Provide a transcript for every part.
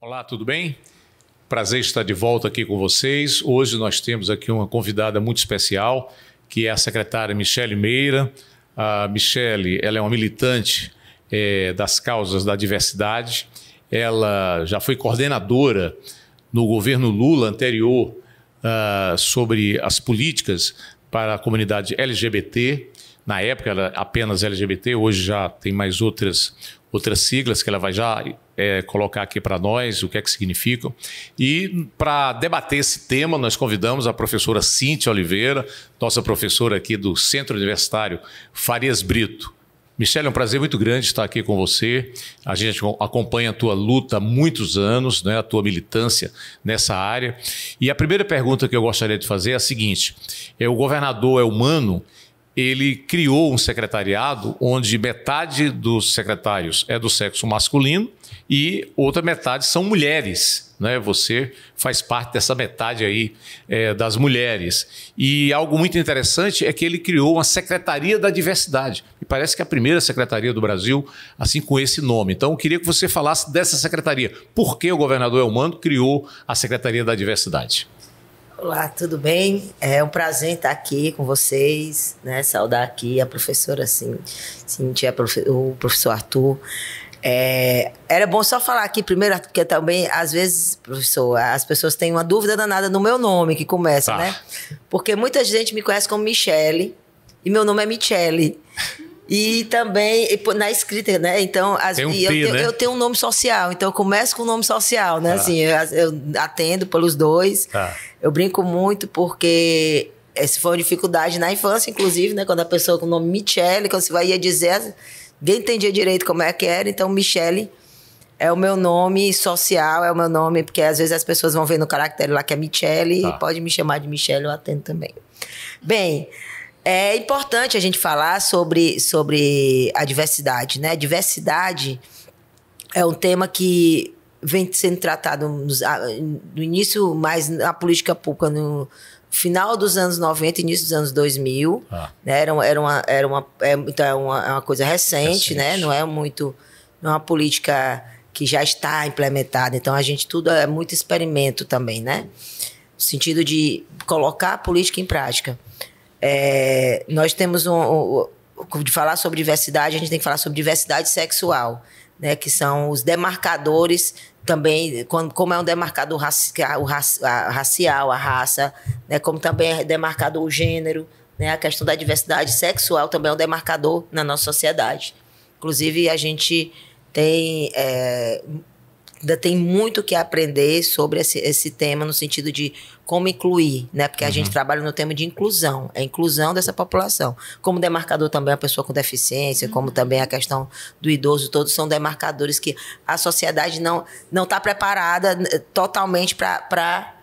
Olá, tudo bem? Prazer estar de volta aqui com vocês. Hoje nós temos aqui uma convidada muito especial, que é a secretária Michele Meira. A Michele, ela é uma militante das causas da diversidade. Ela já foi coordenadora no governo Lula anterior sobre as políticas para a comunidade LGBT. Na época era apenas LGBT, hoje já tem mais outras siglas que ela vai já colocar aqui para nós, o que é que significam. E para debater esse tema, nós convidamos a professora Cíntia Oliveira, nossa professora aqui do Centro Universitário Farias Brito. Michele, é um prazer muito grande estar aqui com você. A gente acompanha a tua luta há muitos anos, né, a tua militância nessa área. E a primeira pergunta que eu gostaria de fazer é a seguinte: o governador Eumano, ele criou um secretariado onde metade dos secretários é do sexo masculino e outra metade são mulheres, né? Você faz parte dessa metade aí das mulheres. E algo muito interessante é que ele criou uma Secretaria da Diversidade. E parece que é a primeira secretaria do Brasil, assim, com esse nome. Então, eu queria que você falasse dessa secretaria. Por que o governador Eumano criou a Secretaria da Diversidade? Olá, tudo bem? É um prazer estar aqui com vocês, né? Saudar aqui a professora Cíntia, o professor Arthur. Era bom só falar aqui primeiro, porque também, às vezes, professor, as pessoas têm uma dúvida danada no meu nome, que começa, né? Porque muita gente me conhece como Michele, e meu nome é Michele. E também na escrita, né? Então, eu tenho um nome social, então eu começo com o nome social, né? Assim, eu atendo pelos dois. Eu brinco muito porque essa foi uma dificuldade na infância, inclusive, né? Quando a pessoa com o nome Michele, quando você ia dizer, ninguém entendia direito como é que era. Então, Michele é o meu nome social, é o meu nome, porque às vezes as pessoas vão ver no caractere lá que é Michele, e pode me chamar de Michele, eu atendo também. Bem, é importante a gente falar sobre a diversidade, né? Diversidade é um tema que vem sendo tratado no início, mais na política pública, no final dos anos 90, início dos anos 2000. Né? Então é uma coisa recente, né? Não é uma política que já está implementada. Então, tudo é muito experimento também, né? No sentido de colocar a política em prática. Nós temos de falar sobre diversidade, a gente tem que falar sobre diversidade sexual, né, que são os demarcadores também, como é um demarcador racial, a raça, né, como também é demarcador o gênero, né, a questão da diversidade sexual também é um demarcador na nossa sociedade. Inclusive, a gente ainda tem muito que aprender sobre esse tema, no sentido de como incluir, né? Porque a gente trabalha no tema de inclusão, a inclusão dessa população. Como demarcador também a pessoa com deficiência, como também a questão do idoso, todos são demarcadores que a sociedade não está preparada totalmente para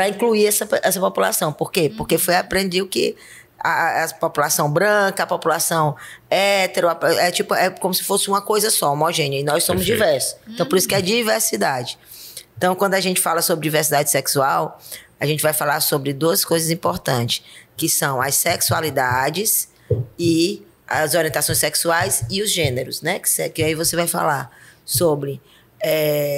incluir essa população. Por quê? Porque aprendido que a população branca, a população hétero, é como se fosse uma coisa só, homogênea, e nós somos diversos. Então, por isso que é diversidade. Então, quando a gente fala sobre diversidade sexual, a gente vai falar sobre duas coisas importantes, que são as sexualidades e as orientações sexuais e os gêneros, né? Que aí você vai falar sobre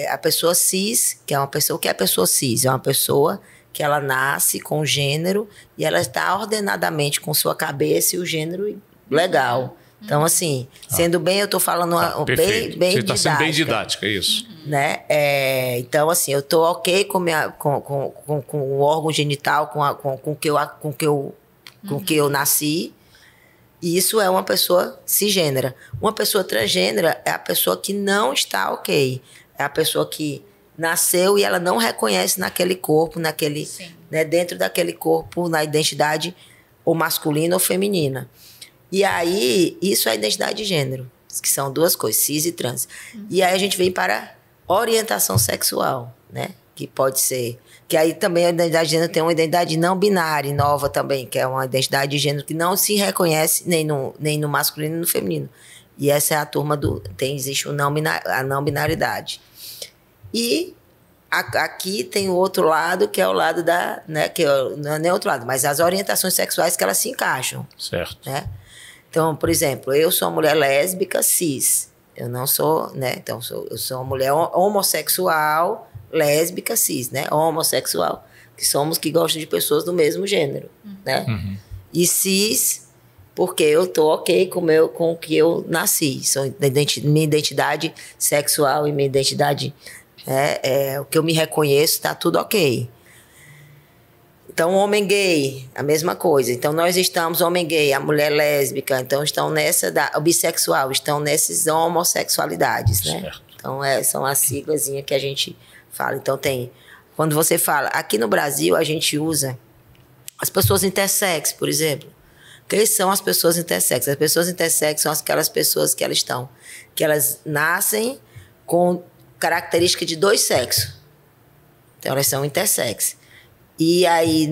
a pessoa cis, que é uma pessoa... O que é a pessoa cis? É uma pessoa que ela nasce com o gênero e ela está ordenadamente com sua cabeça e o gênero legal. Então, assim, sendo bem, eu estou falando bem didática. Você está sendo bem didática, é isso. Né? Então, assim, eu estou ok com o órgão genital, com que eu nasci. E isso é uma pessoa cisgênera. Uma pessoa transgênera é a pessoa que não está ok. É a pessoa que nasceu e ela não reconhece naquele corpo, né, dentro daquele corpo, na identidade ou masculina ou feminina. E aí, isso é a identidade de gênero, que são duas coisas, cis e trans. E aí a gente vem para orientação sexual, né? Que pode ser... Que aí também a identidade de gênero tem uma identidade não binária, nova também, que é uma identidade de gênero que não se reconhece nem no masculino nem no feminino. E essa é a turma existe a não binaridade. E aqui tem o outro lado, que é o lado da... Né, que não é nem outro lado, mas as orientações sexuais que elas se encaixam. Certo. Né? Então, por exemplo, eu sou uma mulher lésbica cis. Eu não sou, né? Então, eu sou uma mulher homossexual, lésbica cis, né? Homossexual, que somos que gostam de pessoas do mesmo gênero, né? E cis, porque eu tô ok com o que eu nasci. Minha identidade sexual e minha identidade, o que eu me reconheço, tá tudo ok. Então, homem gay, a mesma coisa. Então, nós estamos, homem gay, a mulher lésbica, então estão o bissexual, estão nessas homossexualidades, né? Certo. Então, são as siglazinhas que a gente fala. Então, quando você fala, aqui no Brasil, a gente usa as pessoas intersexo, por exemplo. Quem são as pessoas intersexo? As pessoas intersexo são aquelas pessoas que elas nascem com característica de 2 sexos. Então, elas são intersexo. E aí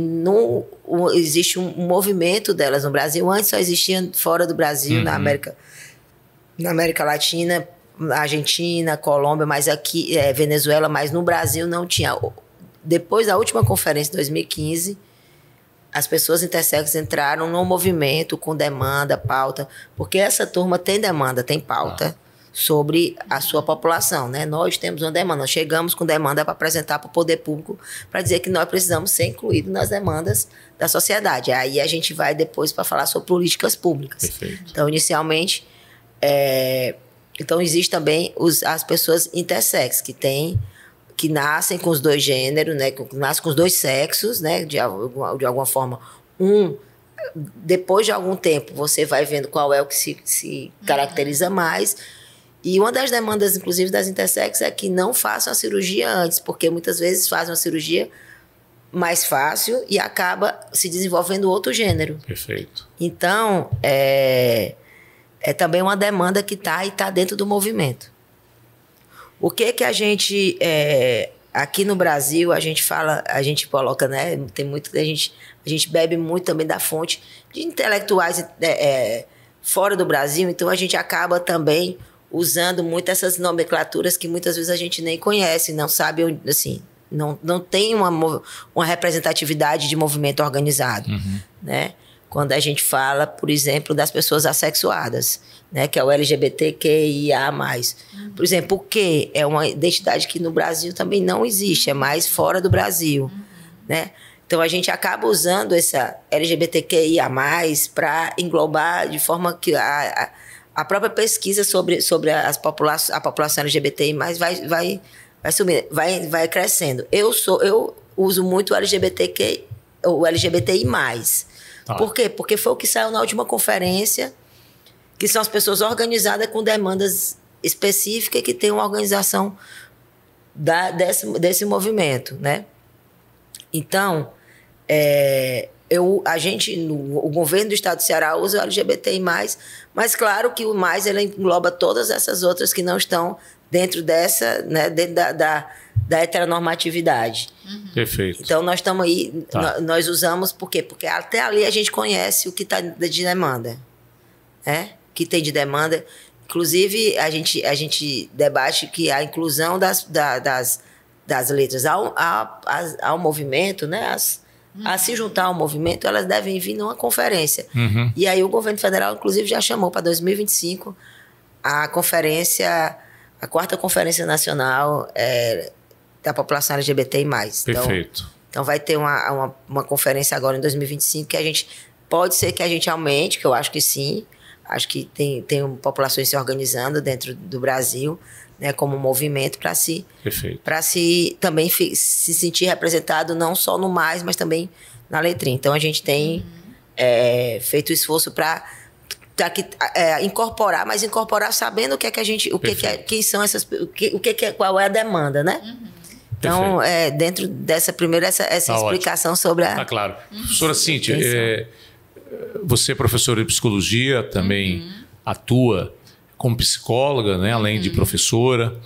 existe um movimento delas no Brasil. Antes só existia fora do Brasil, na América Latina, Argentina, Colômbia, mas aqui, Venezuela, mas no Brasil não tinha. Depois da última conferência de 2015, as pessoas intersexos entraram num movimento com demanda, pauta, porque essa turma tem demanda, tem pauta sobre a sua população, né? Nós temos uma demanda, nós chegamos com demanda para apresentar para o poder público, para dizer que nós precisamos ser incluídos nas demandas da sociedade. Aí a gente vai depois para falar sobre políticas públicas. Perfeito. Então, inicialmente, então existe também as pessoas intersexo, que nascem com os 2 gêneros, né? Que nascem com os 2 sexos, né? De alguma forma, depois de algum tempo, você vai vendo qual é o que se caracteriza mais. E uma das demandas, inclusive, das intersexos é que não façam a cirurgia antes, porque muitas vezes fazem uma cirurgia mais fácil e acaba se desenvolvendo outro gênero. Perfeito. Então, é também uma demanda que está dentro do movimento. O que a gente... aqui no Brasil, a gente coloca, né? Tem muito que a gente bebe muito também da fonte de intelectuais fora do Brasil, então a gente acaba também usando muito essas nomenclaturas que muitas vezes a gente nem conhece, não sabe, assim, não tem uma representatividade de movimento organizado, né? Quando a gente fala, por exemplo, das pessoas assexuadas, né, que é o LGBTQIA+. Por exemplo, o que é uma identidade que no Brasil também não existe, é mais fora do Brasil, né? Então, a gente acaba usando essa LGBTQIA+, para englobar de forma que a própria pesquisa sobre a população LGBTI+, vai subindo, vai crescendo. Eu uso muito o LGBTI+. Por quê? Porque foi o que saiu na última conferência, que são as pessoas organizadas com demandas específicas que tem uma organização desse movimento, né? Então, o governo do estado do Ceará usa o LGBTI+, mas claro que o mais ele engloba todas essas outras que não estão dentro dessa, né, dentro da heteronormatividade. Perfeito. Então, nós estamos aí, nós usamos, por quê? Porque até ali a gente conhece o que está de demanda, né? O que tem de demanda. Inclusive, a gente debate que a inclusão das letras ao movimento, né? A se juntar ao movimento, elas devem vir numa conferência. E aí o governo federal, inclusive, já chamou para 2025 a 4ª Conferência Nacional da População LGBTI+. Perfeito. Então vai ter uma conferência agora em 2025 que pode ser que a gente aumente, que eu acho que sim. Acho que tem populações se organizando dentro do Brasil, né, como um movimento para se também se sentir representado não só no mais, mas também na letrinha. Então a gente tem feito esforço para incorporar, mas incorporar sabendo o que é que a gente, quem são essas, qual é a demanda, né? Então, dentro dessa primeira essa explicação ótimo. Sobre a... Tá claro. Professora Cíntia, você é professora de psicologia, também atua como psicóloga, né, além de professora,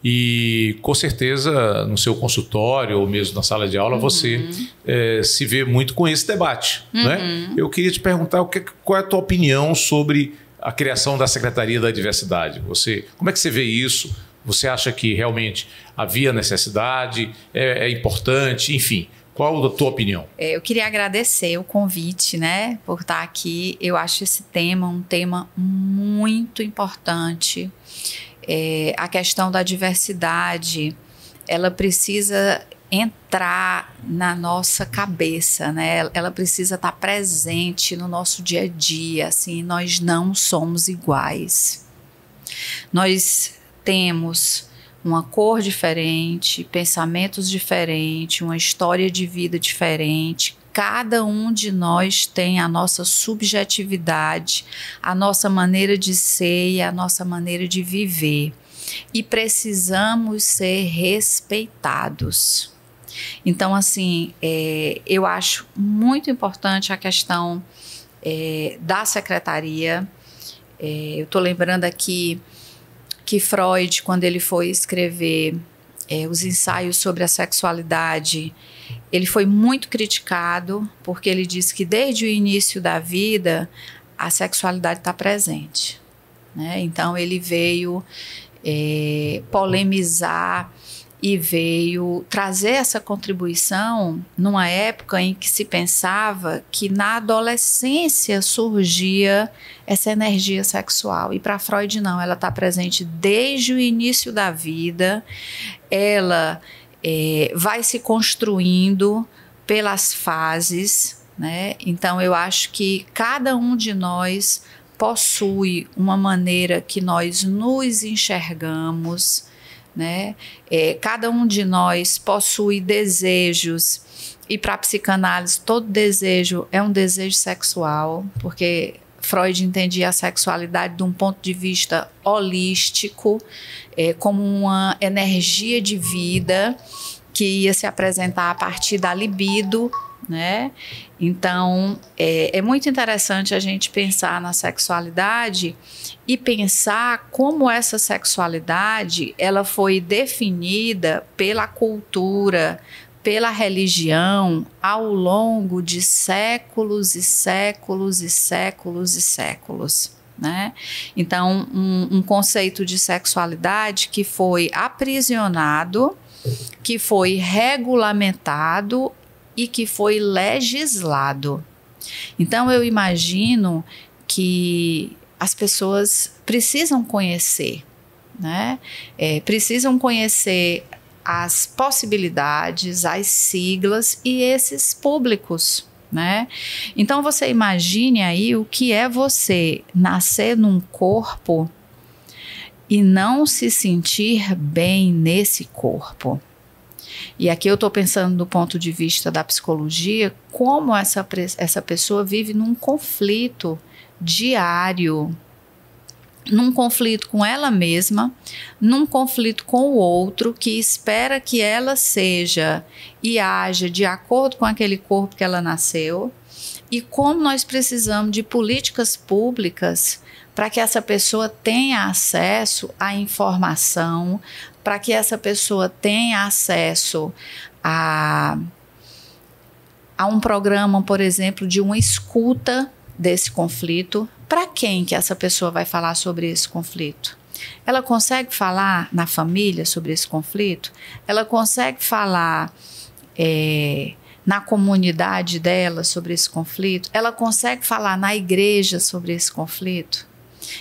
e com certeza no seu consultório ou mesmo na sala de aula você se vê muito com esse debate. Né? Eu queria te perguntar qual é a tua opinião sobre a criação da Secretaria da Diversidade. Como é que você vê isso? Você acha que realmente havia necessidade, é importante? Enfim, Qual a tua opinião? Eu queria agradecer o convite, né, por estar aqui. Eu acho esse tema um tema muito importante. A questão da diversidade, ela precisa entrar na nossa cabeça, né? Ela precisa estar presente no nosso dia a dia. Assim, nós não somos iguais. Nós temos uma cor diferente, pensamentos diferentes, uma história de vida diferente. Cada um de nós tem a nossa subjetividade, a nossa maneira de ser e a nossa maneira de viver. E precisamos ser respeitados. Então, assim, eu acho muito importante a questão da secretaria. Eu estou lembrando aqui que Freud, quando ele foi escrever os ensaios sobre a sexualidade, ele foi muito criticado, porque ele disse que desde o início da vida a sexualidade está presente, né? Então ele veio polemizar e veio trazer essa contribuição numa época em que se pensava que na adolescência surgia essa energia sexual. E para Freud não, ela está presente desde o início da vida, ela vai se construindo pelas fases, né? Então eu acho que cada um de nós possui uma maneira que nós nos enxergamos, né? Cada um de nós possui desejos, e para a psicanálise todo desejo é um desejo sexual, porque Freud entendia a sexualidade de um ponto de vista holístico, como uma energia de vida que ia se apresentar a partir da libido, né? Então é muito interessante a gente pensar na sexualidade e pensar como essa sexualidade ela foi definida pela cultura, pela religião ao longo de séculos e séculos e séculos e séculos, né? Então um conceito de sexualidade que foi aprisionado, que foi regulamentado e que foi legislado. Então eu imagino que as pessoas precisam conhecer, né? Precisam conhecer as possibilidades, as siglas e esses públicos, né? Então você imagine aí o que é você nascer num corpo e não se sentir bem nesse corpo. E aqui eu estou pensando do ponto de vista da psicologia, como essa pessoa vive num conflito diário, num conflito com ela mesma, num conflito com o outro que espera que ela seja e haja de acordo com aquele corpo que ela nasceu, e como nós precisamos de políticas públicas para que essa pessoa tenha acesso à informação, para que essa pessoa tenha acesso a um programa, por exemplo, de uma escuta desse conflito. Para quem que essa pessoa vai falar sobre esse conflito? Ela consegue falar na família sobre esse conflito? Ela consegue falar na comunidade dela sobre esse conflito? Ela consegue falar na igreja sobre esse conflito?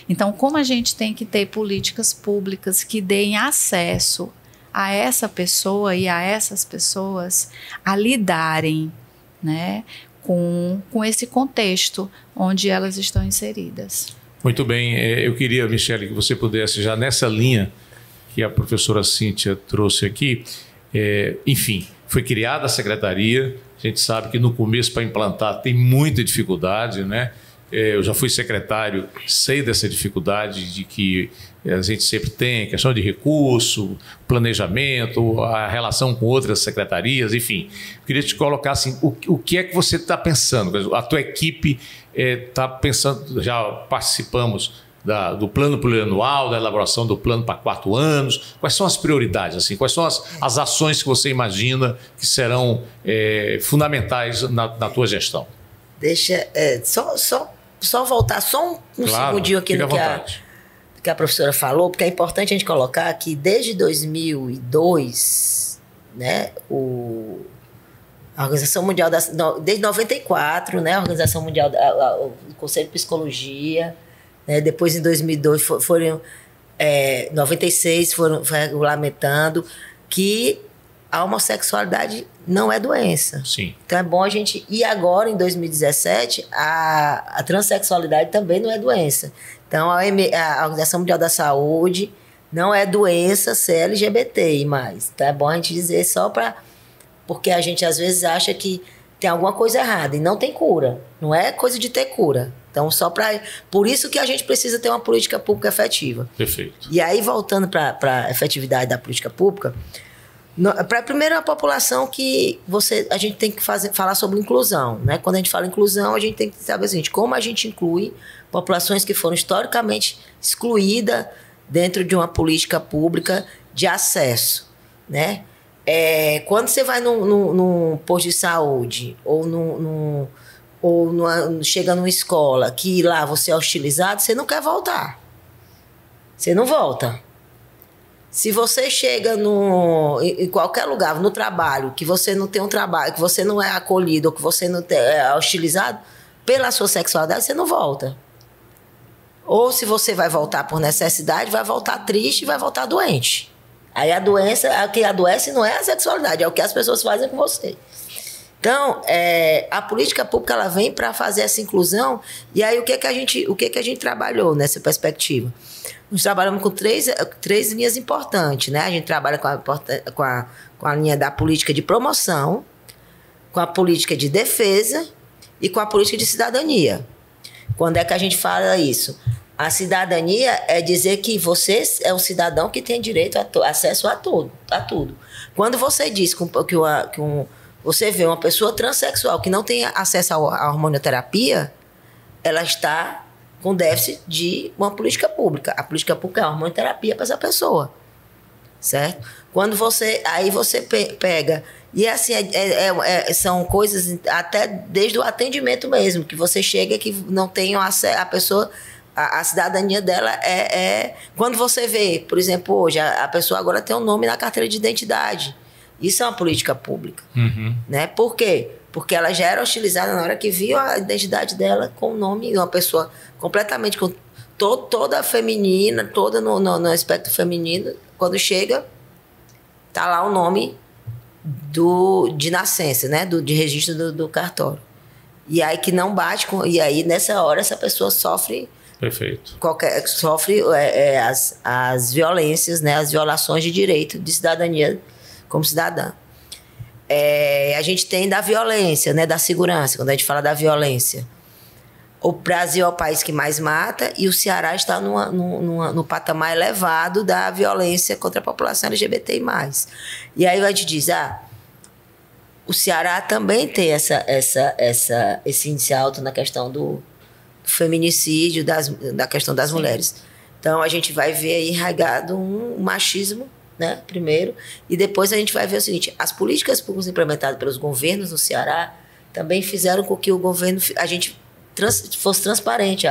Então, como a gente tem que ter políticas públicas que deem acesso a essa pessoa e a essas pessoas a lidarem, né, com esse contexto onde elas estão inseridas. Muito bem. Eu queria, Michele, que você pudesse, já nessa linha que a professora Cíntia trouxe aqui, enfim, foi criada a secretaria. A gente sabe que no começo, para implantar, tem muita dificuldade, né? Eu já fui secretário, sei dessa dificuldade de que a gente sempre tem, questão de recurso, planejamento, a relação com outras secretarias, enfim. Eu queria te colocar assim, o que é que você está pensando? A tua equipe está pensando, já participamos do plano plurianual, da elaboração do plano para 4 anos. Quais são as prioridades? Assim? Quais são as ações que você imagina que serão fundamentais na tua gestão? Deixa só voltar só um segundinho aqui no que a professora falou, porque é importante a gente colocar que desde 2002, né, A Organização Mundial desde 94, né? A Organização Mundial, o Conselho de Psicologia, né? Depois em 2002 96 foram regulamentando que a homossexualidade não é doença. Sim. Então é bom a gente... E agora, em 2017, a transexualidade também não é doença. Então a Organização Mundial da Saúde não é doença ser LGBTI+. Então é bom a gente dizer só para... Porque a gente às vezes acha que tem alguma coisa errada e não tem cura. Não é coisa de ter cura. Então, por isso que a gente precisa ter uma política pública efetiva. Perfeito. E aí, voltando para a efetividade da política pública, primeiro a população que a gente tem que falar sobre inclusão, né? Quando a gente fala inclusão, a gente tem que saber o seguinte, como a gente inclui populações que foram historicamente excluídas dentro de uma política pública de acesso, né? Quando você vai num posto de saúde ou chega numa escola que lá você é hostilizado, você não quer voltar. Você não volta. Se você chega em qualquer lugar, no trabalho, que você não tem um trabalho, que você não é acolhido, ou que você não é hostilizado pela sua sexualidade, você não volta. Ou se você vai voltar por necessidade, vai voltar triste e vai voltar doente. Aí a doença, o que adoece não é a sexualidade, é o que as pessoas fazem com você. Então, a política pública ela vem para fazer essa inclusão. E aí, o que a gente trabalhou nessa perspectiva? Nós trabalhamos com três linhas importantes, né? A gente trabalha com a linha da política de promoção, com a política de defesa e com a política de cidadania. Quando é que a gente fala isso? A cidadania é dizer que você é um cidadão que tem direito a acesso a tudo. Quando você diz você vê uma pessoa transexual que não tem acesso à hormonioterapia, ela está com déficit de uma política pública. A política pública é a hormonioterapia para essa pessoa, certo? Quando aí você pega... E assim, são coisas até desde o atendimento mesmo, que você chega que não tem acesso, a pessoa... A cidadania dela quando você vê, por exemplo, hoje a pessoa agora tem um nome na carteira de identidade. Isso é uma política pública. Uhum. Né? Por quê? Porque ela já era hostilizada na hora que viu a identidade dela com o nome de uma pessoa completamente toda feminina, toda no aspecto feminino. Quando chega, tá lá o nome de nascença, né? De registro do cartório. E aí que não bate e aí nessa hora essa pessoa sofre. Perfeito. Sofre as violências, né, as violações de direito de cidadania como cidadã. A gente tem da violência, né, da segurança, quando a gente fala da violência. O Brasil é o país que mais mata e o Ceará está no patamar elevado da violência contra a população LGBTI+. E aí a gente diz, o Ceará também tem esse índice alto na questão do feminicídio, da questão das mulheres. Então, a gente vai ver aí enraizado um machismo, né, primeiro, e depois a gente vai ver o seguinte, as políticas públicas implementadas pelos governos no Ceará também fizeram com que o governo, a gente fosse transparente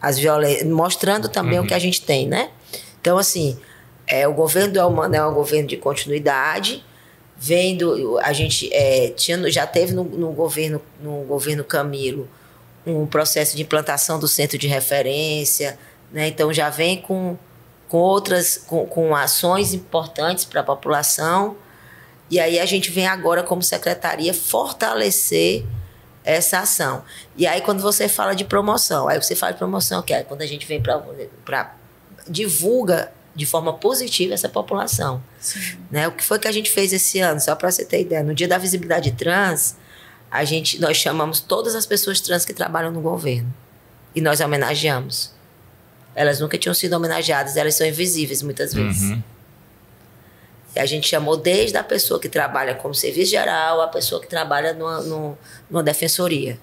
as violências, mostrando também o que a gente tem, né? Então, assim, o governo do Elmano é um governo de continuidade, a gente já teve no governo Camilo um processo de implantação do centro de referência, né? Então já vem com ações importantes para a população, e aí a gente vem agora como secretaria fortalecer essa ação. E aí quando você fala de promoção, que é quando a gente vem para divulga de forma positiva essa população. Né? O que foi que a gente fez esse ano? Só para você ter ideia, no Dia da Visibilidade Trans, nós chamamos todas as pessoas trans que trabalham no governo e nós homenageamos. Elas nunca tinham sido homenageadas, elas são invisíveis muitas vezes. Uhum. E a gente chamou desde a pessoa que trabalha como serviço geral, a pessoa que trabalha numa defensoria.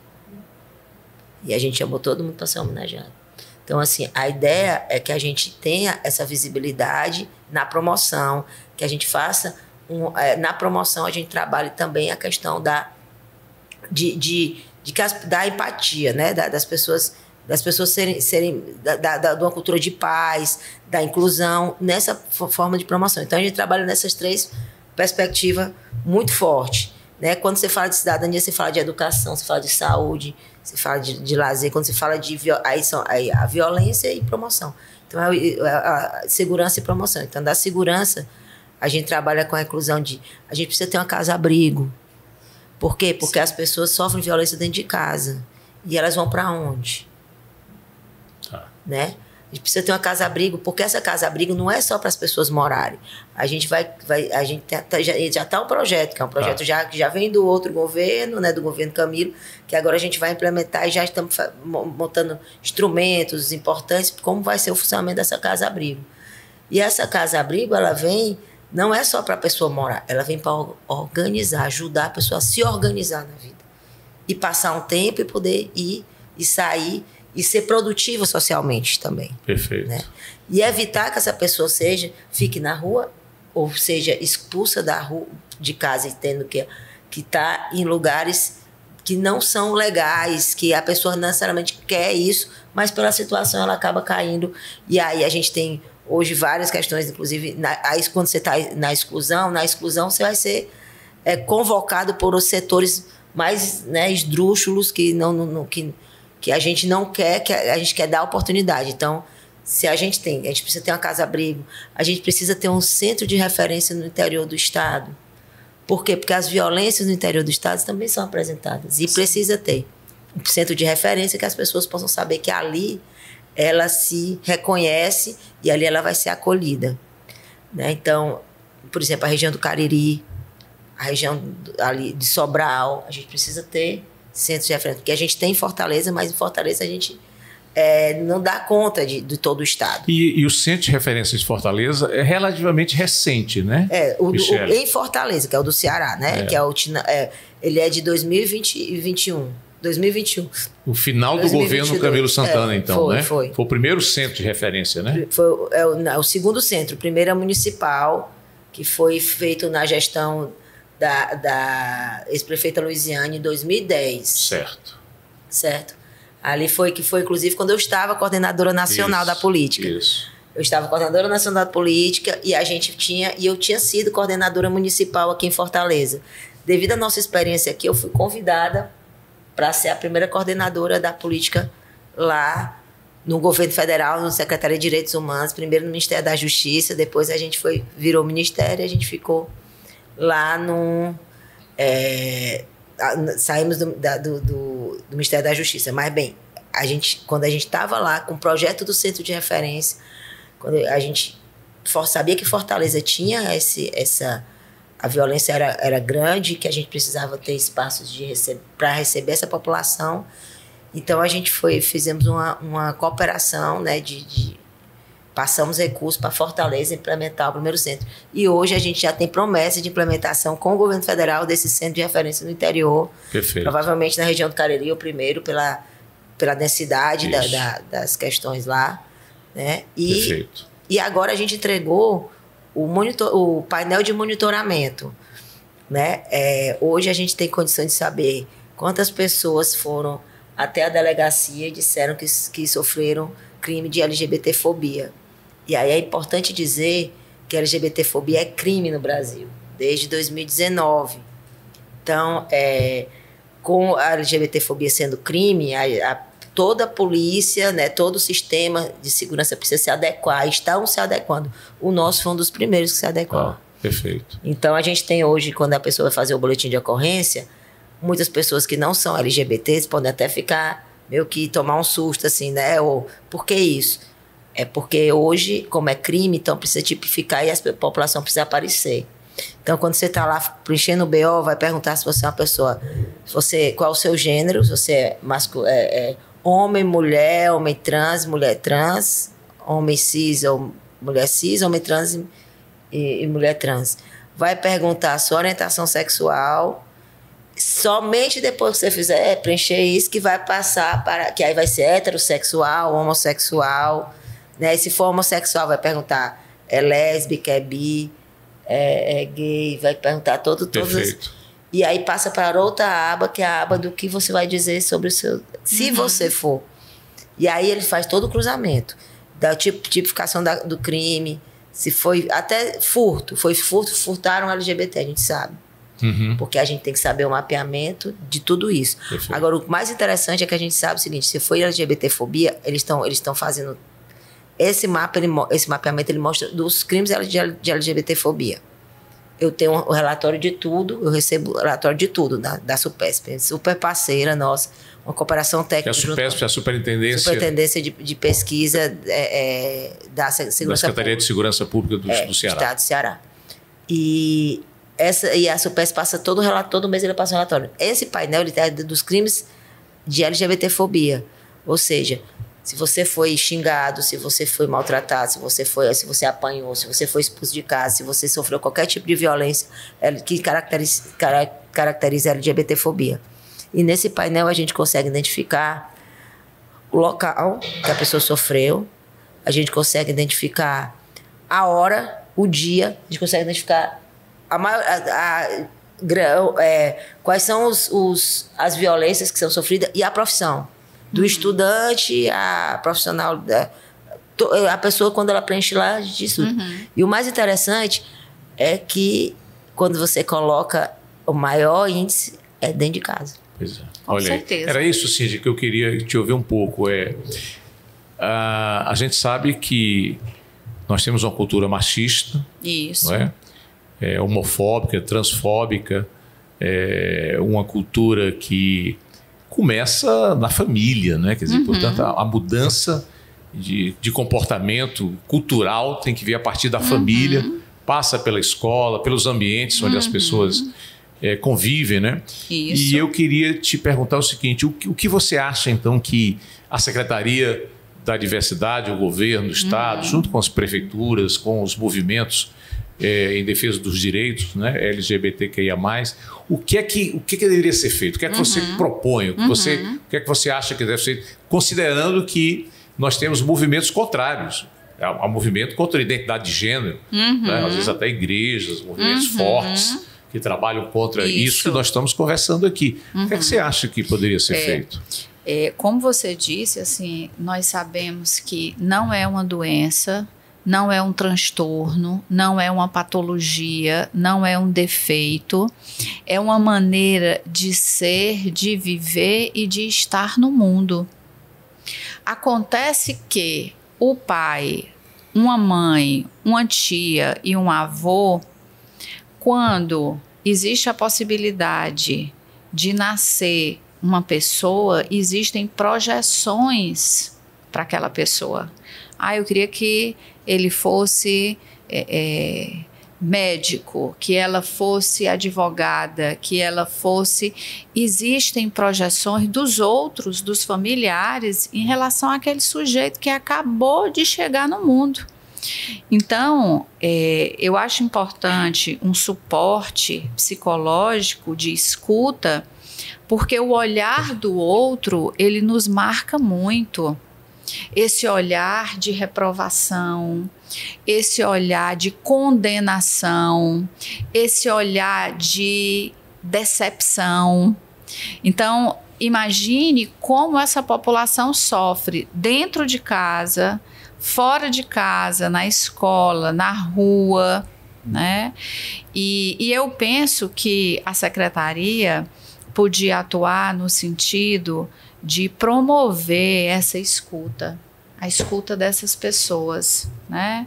E a gente chamou todo mundo para ser homenageado. Então, assim, a ideia é que a gente tenha essa visibilidade na promoção, que a gente faça... na promoção, a gente trabalhe também a questão da empatia, né? Das pessoas serem de uma cultura de paz, da inclusão, nessa forma de promoção. Então, a gente trabalha nessas três perspectivas muito fortes. né? Quando você fala de cidadania, você fala de educação, você fala de saúde, você fala de lazer. Quando você fala de aí a violência e promoção. Então, a segurança e promoção. Então, da segurança, a gente trabalha com a inclusão de... A gente precisa ter uma casa-abrigo. Por quê? Porque as pessoas sofrem violência dentro de casa. E elas vão para onde? Tá. Né? A gente precisa ter uma casa-abrigo, porque essa casa-abrigo não é só para as pessoas morarem. A gente já está um projeto, que é um projeto que já vem do outro governo, né, do governo Camilo, que agora a gente vai implementar e já estamos montando instrumentos importantes, como vai ser o funcionamento dessa casa-abrigo. E essa casa-abrigo, ela vem, não é só para a pessoa morar, ela vem para organizar, ajudar a pessoa a se organizar na vida. E passar um tempo e poder ir e sair e ser produtivo socialmente também. Perfeito. Né? E evitar que essa pessoa fique na rua ou seja expulsa da rua, de casa, tendo que estar em lugares que não são legais, que a pessoa não necessariamente quer isso, mas pela situação ela acaba caindo. E aí a gente tem hoje várias questões, inclusive, quando você está na exclusão você vai ser convocado por os setores mais, né, esdrúxulos que a gente não quer, que a gente quer dar oportunidade. Então, se a gente precisa ter uma casa-abrigo, a gente precisa ter um centro de referência no interior do Estado. Por quê? Porque as violências no interior do Estado também são apresentadas. E precisa ter um centro de referência que as pessoas possam saber que ali ela se reconhece e ali ela vai ser acolhida. Né? Então, por exemplo, a região do Cariri, a região ali de Sobral, a gente precisa ter centros de referência, porque a gente tem em Fortaleza, mas em Fortaleza a gente não dá conta de todo o estado. E o centro de referência de Fortaleza é relativamente recente, né? Em Fortaleza, que é o do Ceará, né? Que ele é de 2021. O final do governo Camilo Santana, então, né? Foi o primeiro centro de referência, né? Foi o segundo centro. O primeiro é municipal, que foi feito na gestão da ex-prefeita Luiziane em 2010. Certo. Ali foi inclusive, quando eu estava coordenadora nacional da política. Isso. Eu estava coordenadora nacional da política e eu tinha sido coordenadora municipal aqui em Fortaleza. Devido à nossa experiência aqui, eu fui convidada para ser a primeira coordenadora da política lá no governo federal, no Secretaria de Direitos Humanos, primeiro no Ministério da Justiça, depois a gente virou ministério e a gente ficou lá saímos do Ministério da Justiça. Mas, bem, quando a gente estava lá com o projeto do centro de referência, quando a gente sabia que Fortaleza tinha a violência era grande, que a gente precisava ter espaços para receber essa população. Então, a gente fizemos uma cooperação, né, passamos recursos para Fortaleza implementar o primeiro centro. E hoje a gente já tem promessa de implementação com o governo federal desse centro de referência no interior. Perfeito. Provavelmente na região do Cariri, o primeiro, pela densidade das questões lá. Né? Perfeito. E agora a gente entregou o painel de monitoramento. Né? Hoje a gente tem condição de saber quantas pessoas foram até a delegacia e disseram que sofreram crime de LGBTfobia. E aí é importante dizer que a LGBTfobia é crime no Brasil, desde 2019. Então, com a LGBTfobia sendo crime, toda a polícia, né, todo o sistema de segurança precisa se adequar, estão se adequando. O nosso foi um dos primeiros que se adequou. Perfeito. Então, a gente tem hoje, quando a pessoa vai fazer o boletim de ocorrência, muitas pessoas que não são LGBTs podem até ficar meio que tomar um susto, assim, né? Ou, por que isso? É porque hoje, como é crime, então precisa tipificar e a população precisa aparecer. Então, quando você está lá preenchendo o BO, vai perguntar se você é uma pessoa... qual é o seu gênero? Se você é homem, mulher, homem trans, mulher trans, homem cis ou mulher cis, homem trans e mulher trans. Vai perguntar a sua orientação sexual... Somente depois que você preencher isso, que vai passar que aí vai ser heterossexual, homossexual, né? E se for homossexual, vai perguntar lésbica, é bi, é gay, vai perguntar todas. E aí passa para outra aba, que é a aba do que você vai dizer sobre o seu... Se você for. E aí ele faz todo o cruzamento da tipificação do crime, se foi até furtaram LGBT, a gente sabe. Porque a gente tem que saber o mapeamento de tudo isso. Perfeito. Agora, o mais interessante é que a gente sabe o seguinte, se for LGBTfobia, eles estão fazendo... Esse mapeamento, ele mostra dos crimes de LGBTfobia. Eu tenho o relatório de tudo, eu recebo o relatório de tudo da SUPESP. Super parceira nossa, uma cooperação técnica. A SUPESP é a Superintendência de Pesquisa da Segurança da Secretaria de Segurança Pública do Ceará. Do Estado do Ceará. E a SUPESP passa todo mês ele passa um relatório. Esse painel ele é dos crimes de LGBTfobia. Ou seja, se você foi xingado, se você foi maltratado, se você apanhou, se você foi expulso de casa, se você sofreu qualquer tipo de violência que caracteriza a LGBTfobia. E nesse painel a gente consegue identificar o local que a pessoa sofreu, a gente consegue identificar a hora, o dia, a gente consegue identificar quais são as violências que são sofridas e a profissão. Do estudante a profissional, a pessoa quando ela preenche lá disso. E o mais interessante é que quando você coloca o maior índice é dentro de casa. Pois é. Com certeza. Era isso, Cíntia, que eu queria te ouvir um pouco. A gente sabe que nós temos uma cultura machista, Isso. Não é? Homofóbica, transfóbica, uma cultura que começa na família, né? Quer dizer, portanto, a mudança de comportamento cultural tem que vir a partir da família, passa pela escola, pelos ambientes onde as pessoas convivem, né? Isso. E eu queria te perguntar o seguinte, o que você acha, então, que a Secretaria da Diversidade, o governo do Estado, junto com as prefeituras, com os movimentos em defesa dos direitos, né, LGBTQIA+, o que é que deveria ser feito? O que é que você propõe? O que é que você acha que deve ser, considerando que nós temos movimentos contrários? Há movimento contra a identidade de gênero, né? Às vezes até igrejas, movimentos fortes que trabalham contra isso que nós estamos conversando aqui. O que é que você acha que poderia ser feito? Como você disse, assim, nós sabemos que não é uma doença, não é um transtorno, não é uma patologia, não é um defeito, é uma maneira de ser, de viver e de estar no mundo. Acontece que o pai, uma mãe, uma tia e um avô, quando existe a possibilidade de nascer uma pessoa, existem projeções para aquela pessoa. Eu queria que ele fosse médico, que ela fosse advogada, que ela fosse... Existem projeções dos outros, dos familiares, em relação àquele sujeito que acabou de chegar no mundo. Então, eu acho importante um suporte psicológico de escuta, porque o olhar do outro, ele nos marca muito. Esse olhar de reprovação, esse olhar de condenação, esse olhar de decepção. Então, imagine como essa população sofre dentro de casa, fora de casa, na escola, na rua, né? E eu penso que a secretaria podia atuar no sentido de promover essa escuta, a escuta dessas pessoas, né?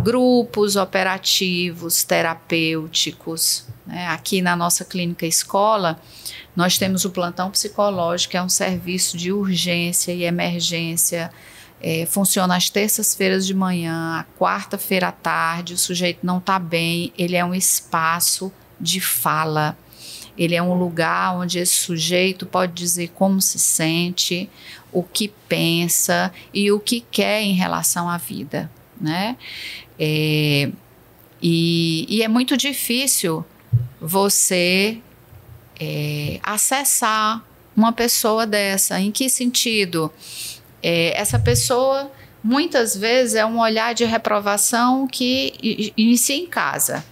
Grupos operativos, terapêuticos, né? Aqui na nossa clínica escola, nós temos o plantão psicológico, que é um serviço de urgência e emergência, funciona às terças-feiras de manhã, à quarta-feira à tarde, o sujeito não está bem, ele é um espaço de fala. Ele é um lugar onde esse sujeito pode dizer como se sente, o que pensa e o que quer em relação à vida, né? E é muito difícil você acessar uma pessoa dessa. Em que sentido? Essa pessoa, muitas vezes, é um olhar de reprovação que inicia em casa,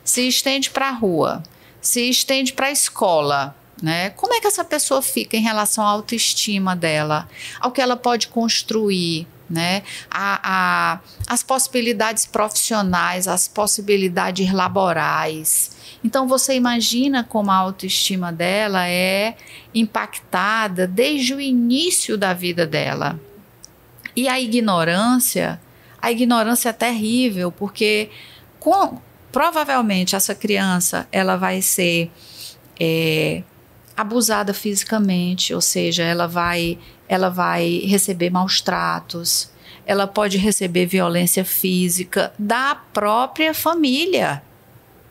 se estende para a rua, se estende para a escola, né? Como é que essa pessoa fica em relação à autoestima dela, ao que ela pode construir, né? As possibilidades profissionais, as possibilidades laborais. Então, você imagina como a autoestima dela é impactada desde o início da vida dela. E a ignorância é terrível, porque provavelmente essa criança ela vai ser abusada fisicamente, ou seja, ela vai receber maus tratos, ela pode receber violência física da própria família,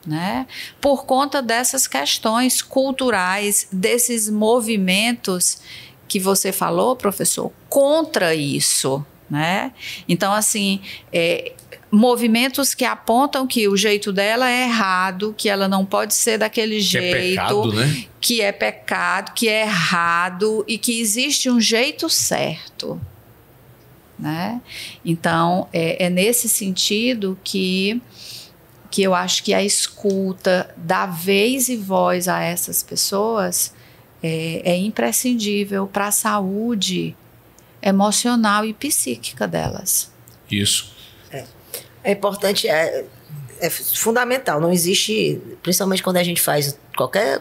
né? Por conta dessas questões culturais, desses movimentos que você falou, professor, contra isso, né? Então, assim, movimentos que apontam que o jeito dela é errado, que ela não pode ser daquele jeito, é pecado, né? Que é pecado, que é errado e que existe um jeito certo, né? Então, é nesse sentido que eu acho que a escuta, dar vez e voz a essas pessoas é imprescindível para a saúde emocional e psíquica delas. Isso. É importante, é fundamental. Não existe, principalmente quando a gente faz qualquer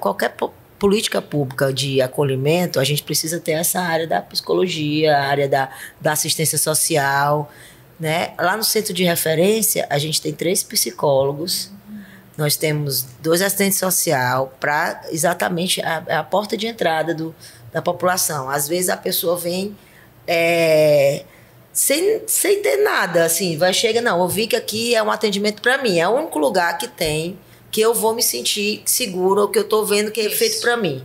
política pública de acolhimento, a gente precisa ter essa área da psicologia, a área da assistência social, né? Lá no centro de referência, a gente tem 3 psicólogos, nós temos 2 assistentes sociais para exatamente a porta de entrada da população. Às vezes a pessoa vem sem ter nada, assim, chega, não, eu vi que aqui é um atendimento para mim, é o único lugar que tem que eu vou me sentir segura, ou que eu estou vendo que é feito para mim,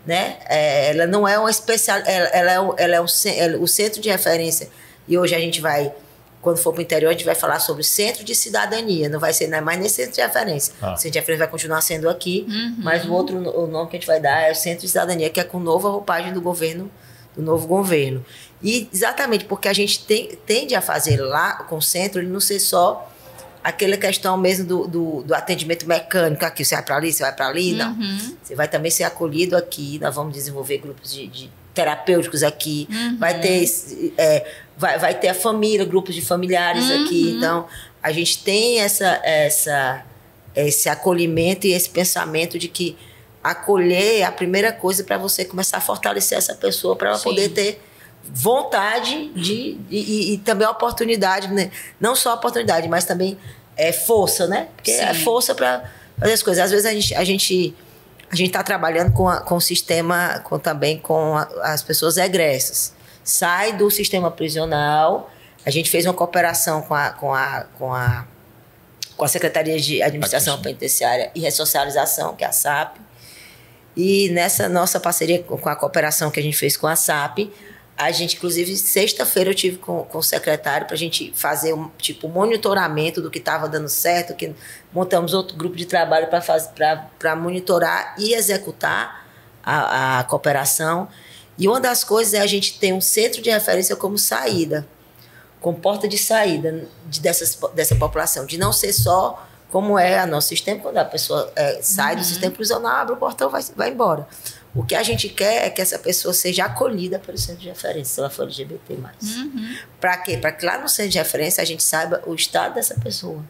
né? Ela não é uma especial, ela é o centro de referência, e hoje a gente vai, quando for para o interior, a gente vai falar sobre centro de cidadania, não vai ser mais nem centro de referência. O centro de referência vai continuar sendo aqui, mas o nome que a gente vai dar é o centro de cidadania, que é com nova roupagem do novo governo. E exatamente porque a gente tende a fazer lá com o centro, ele não ser só aquela questão mesmo do atendimento mecânico, aqui você vai para ali, não. Você vai também ser acolhido aqui, nós vamos desenvolver grupos de terapêuticos aqui, vai ter a família, grupos de familiares aqui, então a gente tem esse acolhimento e esse pensamento de que acolher é a primeira coisa para você começar a fortalecer essa pessoa, para ela poder ter vontade e também a oportunidade, né? Não só a oportunidade, mas também força, né? Porque é força para fazer as coisas. Às vezes a gente está trabalhando com o sistema, também com as pessoas egressas. Sai do sistema prisional, a gente fez uma cooperação com a Secretaria de Administração Penitenciária e Ressocialização, que é a SAP, e nessa nossa parceria com a cooperação que a gente fez com a SAP, a gente, inclusive, sexta-feira eu tive com o secretário para a gente fazer um monitoramento do que estava dando certo, que montamos outro grupo de trabalho para monitorar e executar a cooperação. E uma das coisas é a gente ter um centro de referência como saída, como porta de saída dessa população, de não ser só como é o nosso sistema, quando a pessoa sai do sistema prisional, abre o portão e vai embora. O que a gente quer é que essa pessoa seja acolhida pelo centro de referência, se ela for LGBT+. Para quê? Para que lá no centro de referência a gente saiba o estado dessa pessoa.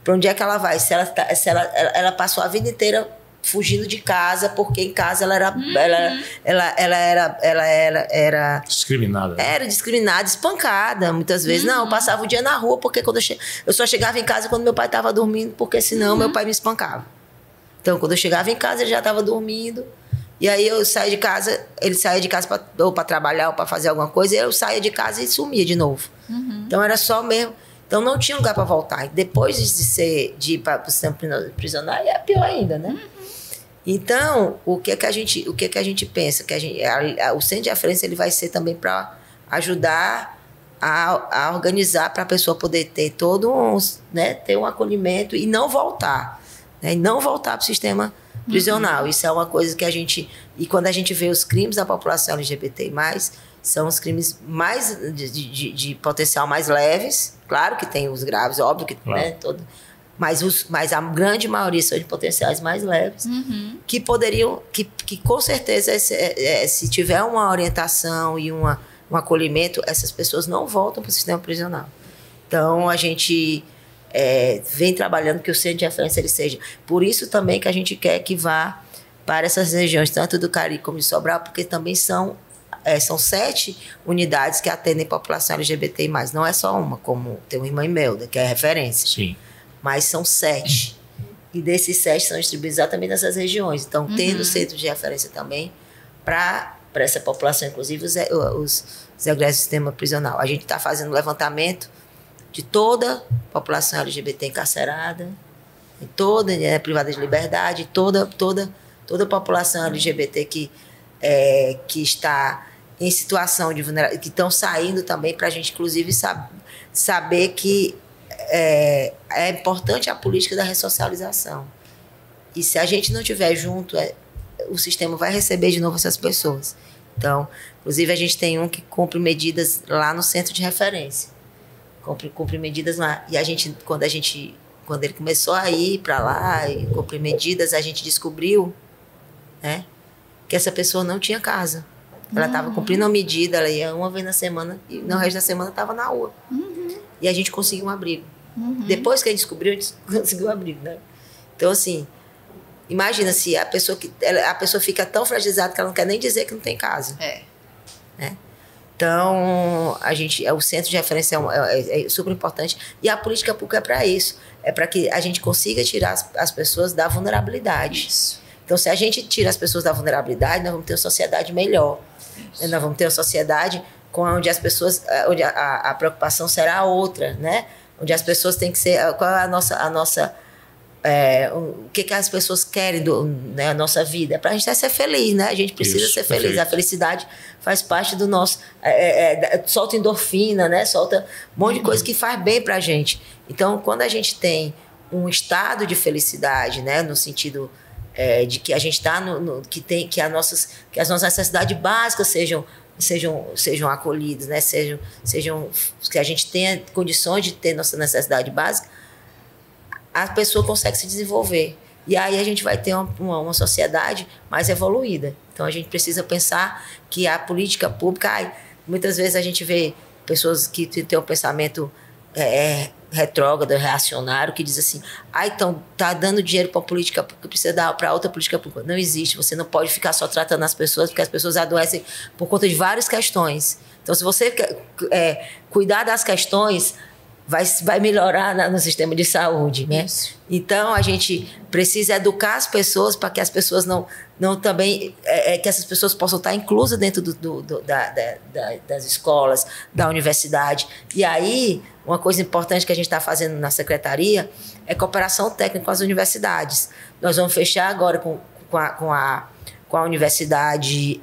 Para onde é que ela vai? Se ela passou a vida inteira fugindo de casa, porque em casa ela era discriminada. Era discriminada, espancada, muitas vezes. Não, eu passava o dia na rua, porque eu só chegava em casa quando meu pai estava dormindo, porque senão meu pai me espancava. Então, quando eu chegava em casa, ele já estava dormindo. E aí eu saía de casa, ele saía de casa ou para trabalhar ou para fazer alguma coisa, e eu saía de casa e sumia de novo. Então era só mesmo. Então não tinha lugar para voltar. E depois de ir para o sistema prisional, é pior ainda, né? Então, o que a gente pensa? Que o centro de referência ele vai ser também para ajudar a organizar para a pessoa poder ter ter um acolhimento e não voltar. Né? E não voltar para o sistema prisional. Isso é uma coisa que a gente... E quando a gente vê os crimes da população LGBT+, são os crimes mais de potencial mais leves. Claro que tem os graves, óbvio que... Claro. Né, mas a grande maioria são de potenciais mais leves, que poderiam... Que com certeza, se tiver uma orientação e uma um acolhimento, essas pessoas não voltam para o sistema prisional. Então, a gente vem trabalhando que o centro de referência ele seja. Por isso também que a gente quer que vá para essas regiões, tanto do Cariri como de Sobral, porque também são 7 unidades que atendem população LGBTI+. Não é só uma, como tem uma irmã Imelda, que é referência. Sim. Mas são 7. E desses 7 são distribuídos exatamente nessas regiões. Então, tendo centro de referência também para essa população, inclusive os egressos do sistema prisional. A gente está fazendo levantamento de toda a população LGBT encarcerada, toda privada de liberdade, toda a população LGBT que está em situação de vulnerabilidade, que estão saindo também, para a gente, inclusive, saber que é importante a política da ressocialização. E se a gente não estiver junto, o sistema vai receber de novo essas pessoas. Então, inclusive, a gente tem um que cumpre medidas lá no centro de referência. Cumpre medidas lá. E quando ele começou a ir para lá e cumprir medidas, a gente descobriu, né, que essa pessoa não tinha casa. Ela estava cumprindo uma medida, ela ia uma vez na semana e no resto da semana estava na rua. E a gente conseguiu um abrigo. Depois que a gente descobriu, a gente conseguiu um abrigo, né? Então, assim, imagina se a pessoa fica tão fragilizada que ela não quer nem dizer que não tem casa. Né? Então, o centro de referência é super importante. E a política pública é para isso. É para que a gente consiga tirar as pessoas da vulnerabilidade. Isso. Então, se a gente tira as pessoas da vulnerabilidade, nós vamos ter uma sociedade melhor. Nós vamos ter uma sociedade onde as pessoas, onde a preocupação será outra, né? Onde as pessoas têm que ser... Qual é a nossa o que as pessoas querem da nossa vida? É para a gente ser feliz, né? A gente precisa ser feliz. Perfeito. A felicidade faz parte do nosso... solta endorfina, né? Solta um monte de coisa que faz bem para a gente. Então, quando a gente tem um estado de felicidade, né? No sentido... de que a gente está que as nossas necessidades básicas sejam acolhidas, né? Que a gente tenha condições de ter nossa necessidade básica, a pessoa consegue se desenvolver. E aí a gente vai ter uma sociedade mais evoluída. Então a gente precisa pensar que a política pública... muitas vezes a gente vê pessoas que têm um pensamento retrógrado, reacionário, que diz assim, então tá dando dinheiro para a política pública, precisa dar para outra política pública. Não existe, você não pode ficar só tratando as pessoas, porque as pessoas adoecem por conta de várias questões. Então, se você cuidar das questões, vai melhorar no sistema de saúde, né? Isso. Então, a gente precisa educar as pessoas para que as pessoas não também... que essas pessoas possam estar inclusas dentro das escolas, da universidade. E aí, uma coisa importante que a gente está fazendo na secretaria é cooperação técnica com as universidades. Nós vamos fechar agora com a Universidade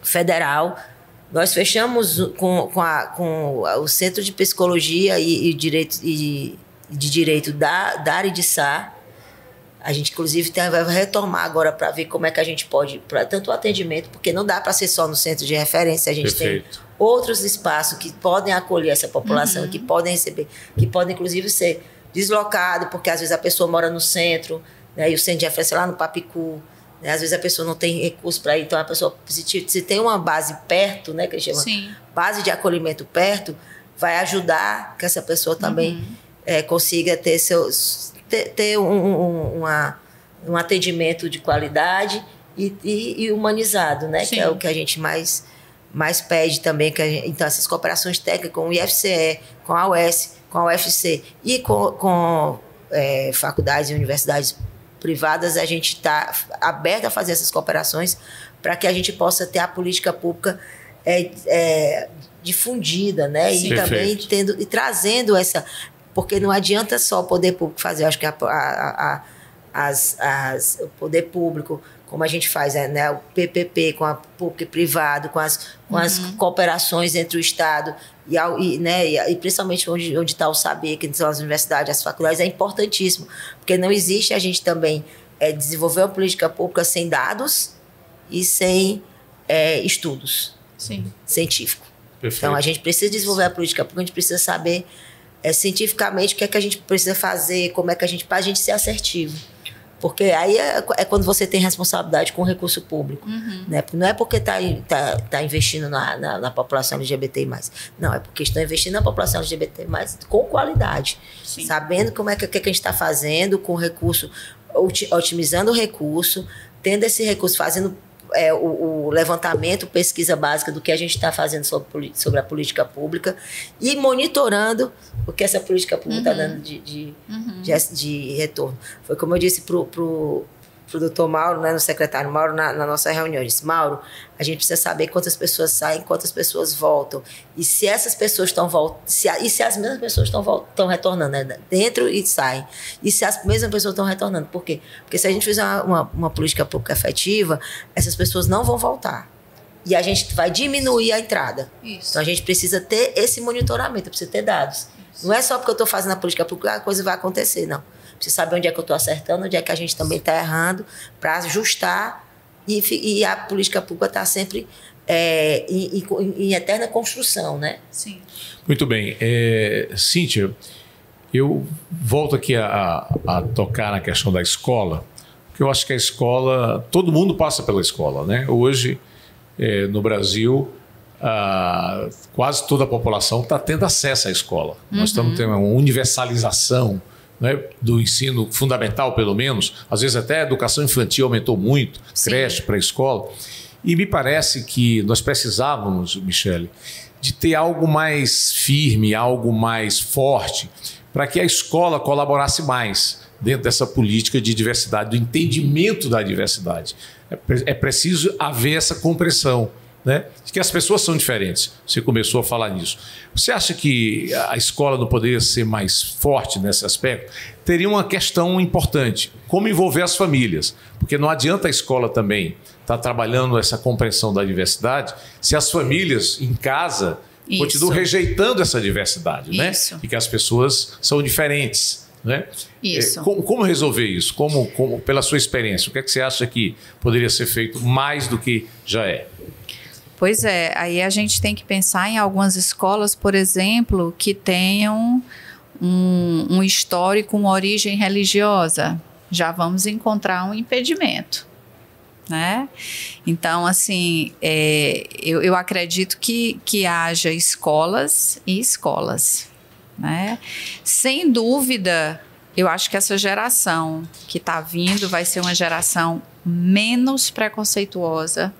Federal. Nós fechamos com o Centro de Psicologia e de Direito da Aridiçá. A gente, inclusive, vai retomar agora para ver como é que a gente pode, para tanto o atendimento, porque não dá para ser só no centro de referência, a gente Perfeito. Tem outros espaços que podem acolher essa população, que podem receber, que podem, inclusive, ser deslocados, porque às vezes a pessoa mora no centro, né, e o centro de referência é lá no Papicu. Às vezes a pessoa não tem recurso para ir, então a pessoa, se tem uma base perto, né, que eles chamam base de acolhimento perto, vai ajudar que essa pessoa também consiga ter um atendimento de qualidade e humanizado, né, que é o que a gente mais pede também. Então, essas cooperações técnicas com o IFCE, com a UES, com a UFC e com faculdades e universidades privadas, a gente está aberto a fazer essas cooperações para que a gente possa ter a política pública difundida, né? E também trazendo essa... Porque não adianta só o poder público fazer, acho que o poder público, como a gente faz, né? O PPP com a público e privado, com as cooperações entre o Estado e principalmente onde está o saber, que são as universidades, as faculdades, é importantíssimo, porque não existe a gente também desenvolver uma política pública sem dados e sem estudos científicos. Perfeito. Então, a gente precisa desenvolver a política pública, a gente precisa saber cientificamente o que é que a gente precisa fazer, como é que para a gente ser assertivo. Porque aí é quando você tem responsabilidade com o recurso público. Né? Não é porque tá investindo na população LGBT+. Não, é porque estão investindo na população LGBT+, com qualidade. Sim. Sabendo como que a gente está fazendo com o recurso, otimizando o recurso, tendo esse recurso, fazendo o levantamento, pesquisa básica do que a gente está fazendo sobre a política pública e monitorando o que essa política pública está dando de retorno. Foi como eu disse para o doutor Mauro, né, no secretário Mauro, na nossa reunião. Eu disse: Mauro, a gente precisa saber quantas pessoas saem, quantas pessoas voltam. E se essas pessoas estão voltando, e se as mesmas pessoas estão retornando, né, dentro e saem. E se as mesmas pessoas estão retornando. Por quê? Porque se a gente fizer uma política pública efetiva, essas pessoas não vão voltar. E a gente vai diminuir a entrada. Isso. Então a gente precisa ter esse monitoramento, precisa ter dados. Isso. Não é só porque eu estou fazendo a política pública que a coisa vai acontecer, não. Precisa saber onde é que eu estou acertando, onde é que a gente também está errando, para ajustar, e a política pública está sempre em eterna construção, né? Sim. Muito bem. Cíntia, eu volto aqui a tocar na questão da escola, porque eu acho que a escola, todo mundo passa pela escola, né? Hoje, no Brasil, quase toda a população está tendo acesso à escola. Nós estamos tendo uma universalização, né, do ensino fundamental, pelo menos. Às vezes até a educação infantil aumentou muito, creche, pré-escola. E me parece que nós precisávamos, Michele, de ter algo mais firme, algo mais forte, para que a escola colaborasse mais dentro dessa política de diversidade, do entendimento da diversidade. É preciso haver essa compreensão, né, de que as pessoas são diferentes. Você começou a falar nisso. Você acha que a escola não poderia ser mais forte nesse aspecto? Teria uma questão importante: como envolver as famílias? Porque não adianta a escola também estar trabalhando essa compreensão da diversidade se as famílias em casa continuam rejeitando essa diversidade, né? E que as pessoas são diferentes, né? Isso. Como resolver isso? Como, pela sua experiência, o que é que você acha que poderia ser feito mais do que já é? Pois é, aí a gente tem que pensar em algumas escolas, por exemplo, que tenham um histórico, uma origem religiosa. Já vamos encontrar um impedimento, né? Então, assim, eu acredito que haja escolas e escolas, né? Sem dúvida, eu acho que essa geração que está vindo vai ser uma geração menos preconceituosa